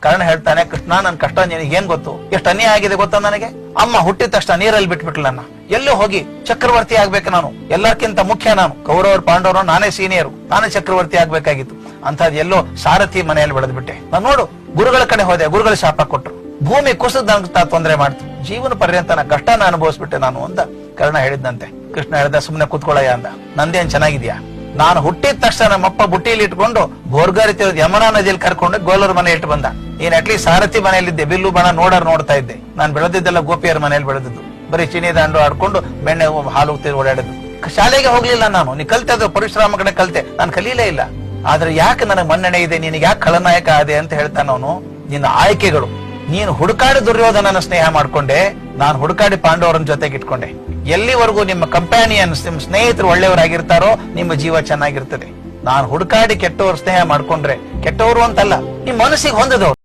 ಕರ್ಣ ಹೇಳ್ತಾನೆ, ಕೃಷ್ಣ ನನ್ ಕಷ್ಟ ನಿನಗೆ ಏನ್ ಗೊತ್ತು, ಎಷ್ಟು ಅನ್ಯಾಯ ಆಗಿದೆ ಗೊತ್ತಾ ನನಗೆ. ಅಮ್ಮ ಹುಟ್ಟಿದ ತಕ್ಷಣ ನೀರಲ್ಲಿ ಬಿಟ್ಬಿಟ್ಲು ನನ್ನ. ಎಲ್ಲೋ ಹೋಗಿ ಚಕ್ರವರ್ತಿ ಆಗ್ಬೇಕು ನಾನು, ಎಲ್ಲಕ್ಕಿಂತ ಮುಖ್ಯ ನಾನು. ಕೌರವರು ಪಾಂಡವರು ನಾನೇ ಸೀನಿಯರು, ನಾನೇ ಚಕ್ರವರ್ತಿ ಆಗ್ಬೇಕಾಗಿತ್ತು. ಅಂತದ್ ಎಲ್ಲೋ ಸಾರಥಿ ಮನೆಯಲ್ಲಿ ಬೆಳೆದ್ಬಿಟ್ಟೆ. ನಾನು ನೋಡು ಗುರುಗಳ ಕಡೆ ಹೋದೆ, ಗುರುಗಳು ಶಾಪ ಕೊಟ್ರು. ಭೂಮಿ ಕುಸಿದ್ ನನಗೆ ತೊಂದರೆ ಮಾಡ್ತು. ಜೀವನ ಪರ್ಯಂತ ಕಷ್ಟನ ಅನುಭವಿಸ್ಬಿಟ್ಟೆ ನಾನು ಅಂತ ಕರ್ಣ ಹೇಳಿದ್ನಂತೆ. ಕೃಷ್ಣ ಹೇಳ್ದ, ಸುಮ್ನೆ ಕೂತ್ಕೊಳ್ಳಯ್ಯ ಅಂದ. ನಂದೇನ್ ಚೆನ್ನಾಗಿದ್ಯಾ? ನಾನು ಹುಟ್ಟಿದ ತಕ್ಷಣ ನಮ್ಮಪ್ಪ ಬುಟ್ಟಿಯಲ್ಲಿ ಇಟ್ಕೊಂಡು ಬೋರ್ಗಾರಿ ಯಮುನಾ ನದಿಯಲ್ಲಿ ಕರ್ಕೊಂಡು ಗೋಲರ ಮನೆ ಇಟ್ಟು ಬಂದ. ನೀನ್ ಅಟ್ಲೀಸ್ಟ್ ಸಾರಥಿ ಮನೆಯಲ್ಲಿದ್ದೆ, ಬಿಲ್ಲು ಬಣ ನೋಡ್ತಾ ಇದ್ದೆ. ನಾನು ಬೆಳೆದಿದ್ದೆಲ್ಲ ಗೋಪಿಯರ ಮನೆಯಲ್ಲಿ ಬೆಳೆದಿದ್ದು. ಬರೀ ಚಿನಿ ದಾಂಡು ಆಡ್ಕೊಂಡು ಬೆಣ್ಣೆ ಹಾಲು ಓಡಾಡಿದ್ದು. ಶಾಲೆಗೆ ಹೋಗ್ಲಿಲ್ಲ ನಾನು. ನೀ ಕಲ್ತೆ ಪರಿಶ್ರಮ ಕಡೆ ಕಲ್ತೆ, ನಾನು ಕಲೀಲೇ ಇಲ್ಲ. ಆದ್ರೆ ಯಾಕೆ ನನಗೆ ಮನ್ನಣೆ ಇದೆ, ನಿನಗೆ ಯಾಕೆ ಖಳನಾಯಕ ಆದೆ ಅಂತ ಹೇಳ್ತಾನ ಅವನು. ನಿನ್ನ ಆಯ್ಕೆಗಳು. ನೀನು ಹುಡುಕಾಡಿ ದುರ್ಯೋಧನನ ಸ್ನೇಹ ಮಾಡ್ಕೊಂಡೆ, ನಾನು ಹುಡುಕಾಡಿ ಪಾಂಡವರನ್ನ ಜೊತೆಗೆ ಇಟ್ಕೊಂಡೆ. ಎಲ್ಲಿವರೆಗೂ ನಿಮ್ಮ ಕಂಪ್ಯಾನಿಯನ್ಸ್, ನಿಮ್ಮ ಸ್ನೇಹಿತರು ಒಳ್ಳೆಯವರಾಗಿರ್ತಾರೋ ನಿಮ್ಮ ಜೀವ ಚೆನ್ನಾಗಿರ್ತದೆ. ನಾನು ಹುಡುಕಾಡಿ ಕೆಟ್ಟವ್ರ ಸ್ನೇಹ ಮಾಡ್ಕೊಂಡ್ರೆ, ಕೆಟ್ಟವರು ಅಂತಲ್ಲ, ನಿಮ್ ಮನಸ್ಸಿಗೆ ಹೊಂದದವ್ರು.